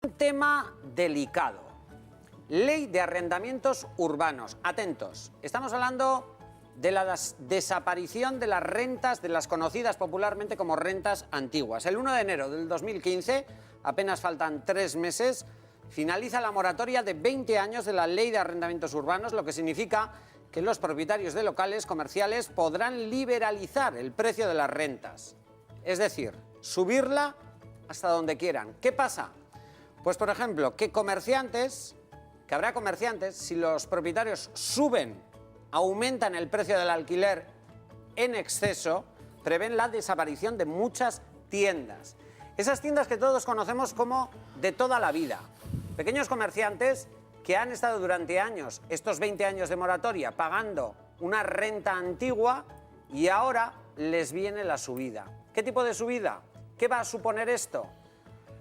Un tema delicado. Ley de arrendamientos urbanos. Atentos. Estamos hablando de la desaparición de las rentas, de las conocidas popularmente como rentas antiguas. El 1 de enero del 2015, apenas faltan 3 meses, finaliza la moratoria de 20 años de la Ley de Arrendamientos Urbanos, lo que significa que los propietarios de locales comerciales podrán liberalizar el precio de las rentas. Es decir, subirla hasta donde quieran. ¿Qué pasa? Pues, por ejemplo, que habrá comerciantes, si los propietarios aumentan el precio del alquiler en exceso, prevén la desaparición de muchas tiendas. Esas tiendas que todos conocemos como de toda la vida. Pequeños comerciantes que han estado durante años, estos 20 años de moratoria, pagando una renta antigua y ahora les viene la subida. ¿Qué tipo de subida? ¿Qué va a suponer esto?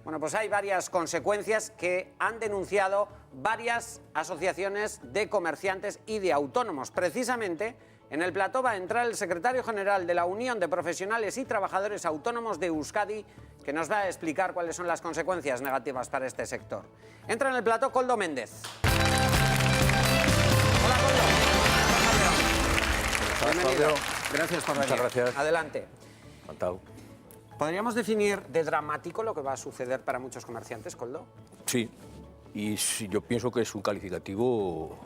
Bueno, pues hay varias consecuencias que han denunciado varias asociaciones de comerciantes y de autónomos. Precisamente en el plató va a entrar el secretario general de la Unión de Profesionales y Trabajadores Autónomos de Euskadi, que nos va a explicar cuáles son las consecuencias negativas para este sector. Entra en el plató Koldo Méndez. Hola, Koldo. Bienvenido. Gracias por venir. Muchas gracias. Adelante. Encantado. ¿Podríamos definir de dramático lo que va a suceder para muchos comerciantes, Koldo? Sí, y yo pienso que es un calificativo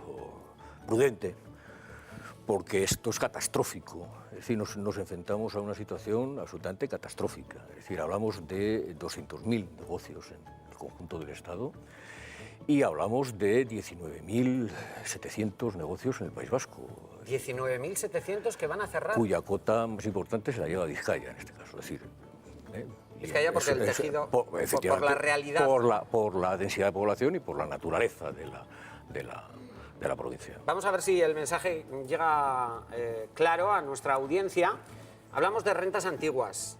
prudente, porque esto es catastrófico. Es decir, nos enfrentamos a una situación absolutamente catastrófica. Es decir, hablamos de 200.000 negocios en el conjunto del Estado y hablamos de 19.700 negocios en el País Vasco. 19.700 que van a cerrar. Cuya cota más importante se la lleva Vizcaya, en este caso. Es decir, Vizcaya porque el tejido, por la realidad. Por la densidad de población y por la naturaleza de la provincia. Vamos a ver si el mensaje llega claro a nuestra audiencia. Hablamos de rentas antiguas.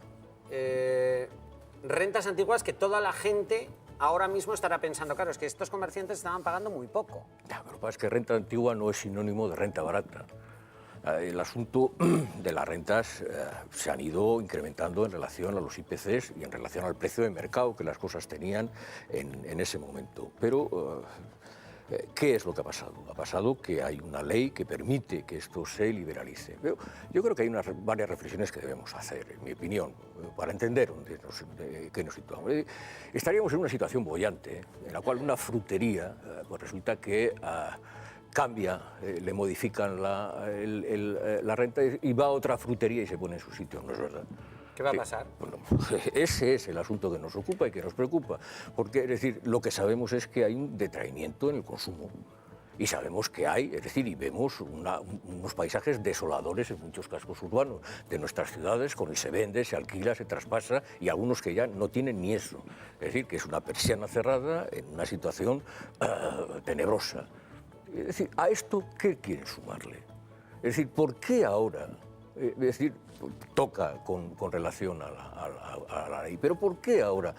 Rentas antiguas que toda la gente ahora mismo estará pensando, claro, es que estos comerciantes estaban pagando muy poco. Ya, pero lo que pasa es que renta antigua no es sinónimo de renta barata. El asunto de las rentas se han ido incrementando en relación a los IPCs y en relación al precio de mercado que las cosas tenían en ese momento. Pero, ¿qué es lo que ha pasado? Ha pasado que hay una ley que permite que esto se liberalice. Yo creo que hay varias reflexiones que debemos hacer, en mi opinión, para entender qué nos situamos. Estaríamos en una situación boyante, en la cual una frutería, pues resulta que cambia, le modifican la renta y va a otra frutería y se pone en su sitio, ¿no es verdad? ¿Qué va a pasar? Bueno, ese es el asunto que nos ocupa y que nos preocupa, porque es decir, lo que sabemos es que hay un detraimiento en el consumo y sabemos que hay, es decir, y vemos unos paisajes desoladores en muchos cascos urbanos de nuestras ciudades, con el se vende, se alquila, se traspasa y algunos que ya no tienen ni eso, es decir, que es una persiana cerrada en una situación tenebrosa. Es decir, ¿a esto qué quieren sumarle? Es decir, ¿por qué ahora? Es decir, toca con relación a la ley, pero ¿por qué ahora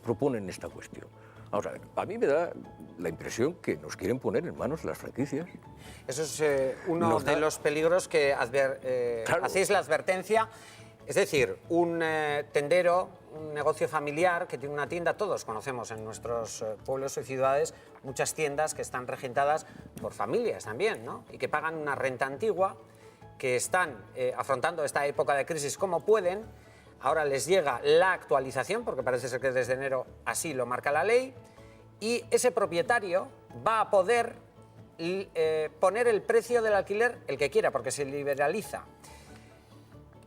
proponen esta cuestión? Ahora, a mí me da la impresión que nos quieren poner en manos las franquicias. Eso es uno de los peligros que claro. Hacéis la advertencia. Es decir, un tendero, un negocio familiar que tiene una tienda, todos conocemos en nuestros pueblos y ciudades muchas tiendas que están regentadas por familias también, ¿no? Y que pagan una renta antigua, que están afrontando esta época de crisis como pueden. Ahora les llega la actualización, porque parece ser que desde enero así lo marca la ley, y ese propietario va a poder poner el precio del alquiler el que quiera, porque se liberaliza.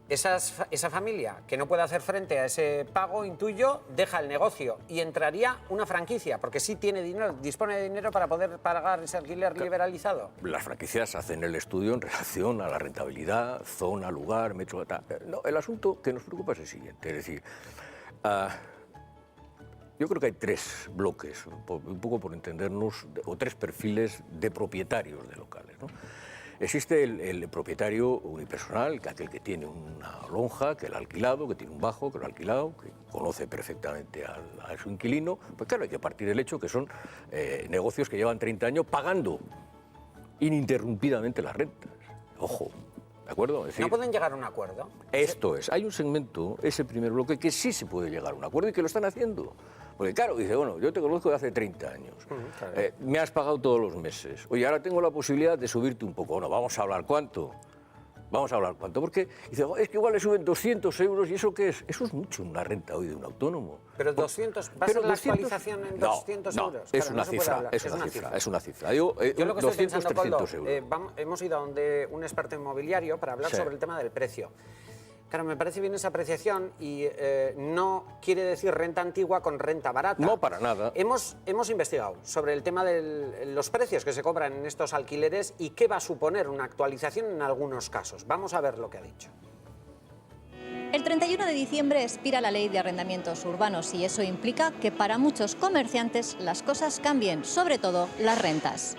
Esa familia que no puede hacer frente a ese pago, intuyo, deja el negocio y entraría una franquicia, porque sí tiene dinero, dispone de dinero para poder pagar ese alquiler liberalizado. Las franquicias hacen el estudio en relación a la rentabilidad, zona, lugar, metro, tal. No, el asunto que nos preocupa es el siguiente, es decir, yo creo que hay 3 bloques, un poco por entendernos, o 3 perfiles de propietarios de locales, ¿no? Existe el propietario unipersonal, aquel que tiene una lonja, que lo ha alquilado, que tiene un bajo, que lo ha alquilado, que conoce perfectamente a su inquilino. Pues claro, hay que partir del hecho que son negocios que llevan 30 años pagando ininterrumpidamente las rentas. Ojo, ¿De acuerdo? Es decir, ¿No pueden llegar a un acuerdo? esto es, hay un segmento, ese primer bloque, que sí se puede llegar a un acuerdo y que lo están haciendo. Porque claro, dice, bueno, yo te conozco de hace 30 años, claro. Me has pagado todos los meses, oye, ahora tengo la posibilidad de subirte un poco, bueno, vamos a hablar cuánto. Vamos a hablar cuánto, porque dice, "Oh, es que igual le suben 200 euros, ¿y eso qué es? Eso es mucho en una renta hoy de un autónomo. Pero 200, ¿va a ser la actualización en 200 no, euros? Es Claro, una no se puede cifra, hablar, es una cifra, es una cifra. Yo lo que estoy 200, pensando, 300 Koldo, euros. hemos ido a donde un experto inmobiliario para hablar Sí. sobre el tema del precio. Claro, me parece bien esa apreciación y no quiere decir renta antigua con renta barata. No, para nada. Hemos investigado sobre el tema de los precios que se cobran en estos alquileres y qué va a suponer una actualización en algunos casos. Vamos a ver lo que ha dicho. El 31 de diciembre expira la Ley de Arrendamientos Urbanos y eso implica que para muchos comerciantes las cosas cambien, sobre todo las rentas.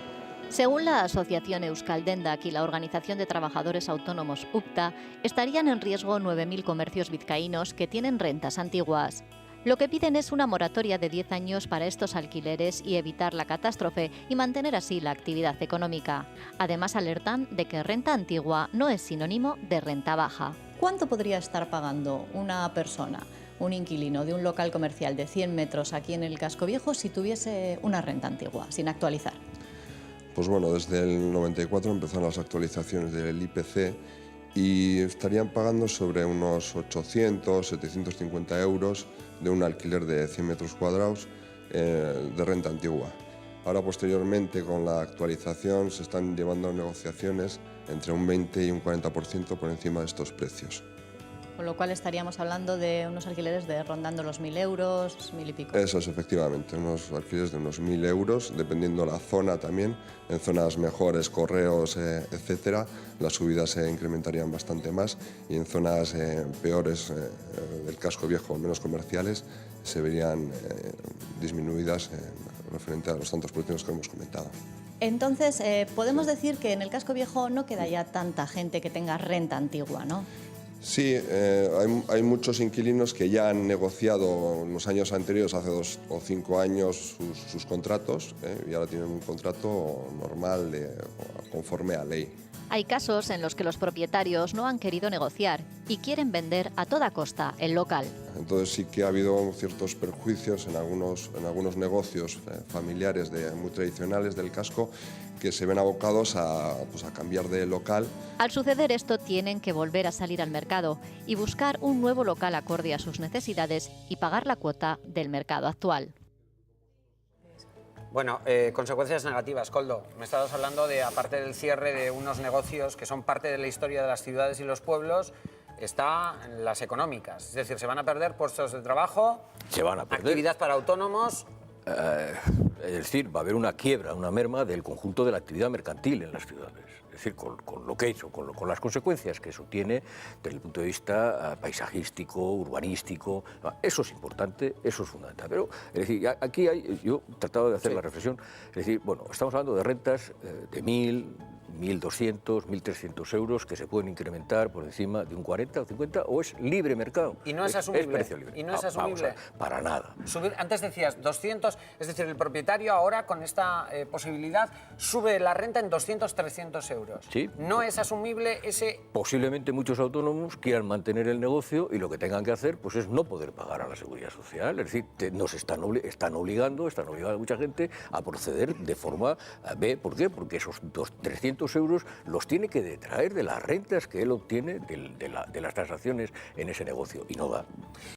Según la Asociación Euskaldendak y la Organización de Trabajadores Autónomos UPTA, estarían en riesgo 9.000 comercios vizcaínos que tienen rentas antiguas. Lo que piden es una moratoria de 10 años para estos alquileres y evitar la catástrofe y mantener así la actividad económica. Además, alertan de que renta antigua no es sinónimo de renta baja. ¿Cuánto podría estar pagando una persona, un inquilino de un local comercial de 100 metros aquí en el Casco Viejo si tuviese una renta antigua, sin actualizar? Pues bueno, desde el 94 empezaron las actualizaciones del IPC y estarían pagando sobre unos 800, 750 euros de un alquiler de 100 metros cuadrados de renta antigua. Ahora, posteriormente, con la actualización, se están llevando negociaciones entre un 20 y un 40% por encima de estos precios. Con lo cual estaríamos hablando de unos alquileres de rondando los 1.000 euros, 1.000 y pico. Eso es, efectivamente, unos alquileres de unos 1.000 euros, dependiendo la zona también. En zonas mejores, Correos, etcétera, las subidas se incrementarían bastante más y en zonas peores del casco viejo, menos comerciales, se verían disminuidas referente a los tantos precios que hemos comentado. Entonces, podemos decir que en el Casco Viejo no queda ya tanta gente que tenga renta antigua, ¿no? Sí, hay muchos inquilinos que ya han negociado en los años anteriores, hace 2 o 5 años, sus contratos y ahora tienen un contrato normal conforme a ley. Hay casos en los que los propietarios no han querido negociar y quieren vender a toda costa el local. Entonces sí que ha habido ciertos perjuicios en algunos negocios familiares muy tradicionales del casco que se ven abocados a cambiar de local. Al suceder esto, tienen que volver a salir al mercado y buscar un nuevo local acorde a sus necesidades y pagar la cuota del mercado actual. Bueno, consecuencias negativas, Koldo. Me estabas hablando de, aparte del cierre de unos negocios que son parte de la historia de las ciudades y los pueblos, está en las económicas. Es decir, se van a perder puestos de trabajo, Se van a perder. actividad para autónomos. Es decir, va a haber una quiebra, una merma del conjunto de la actividad mercantil en las ciudades. Es decir, con lo que eso, con las consecuencias que eso tiene desde el punto de vista paisajístico, urbanístico. Eso es importante, eso es fundamental. Pero, es decir, aquí yo trataba de hacer la reflexión. Es decir, bueno, estamos hablando de rentas de 1.000, 1.200, 1.300 euros que se pueden incrementar por encima de un 40 o 50, o es libre mercado. Y no es asumible. Es precio libre. Y no es asumible. Para nada. Antes decías 200, es decir, el propietario ahora con esta posibilidad sube la renta en 200, 300 euros. Sí. No es asumible ese... Posiblemente muchos autónomos quieran mantener el negocio y lo que tengan que hacer pues es no poder pagar a la seguridad social. Es decir, nos están obligando a mucha gente a proceder de forma B. ¿Por qué? Porque esos 300 euros los tiene que detraer de las rentas que él obtiene de las transacciones en ese negocio y no da.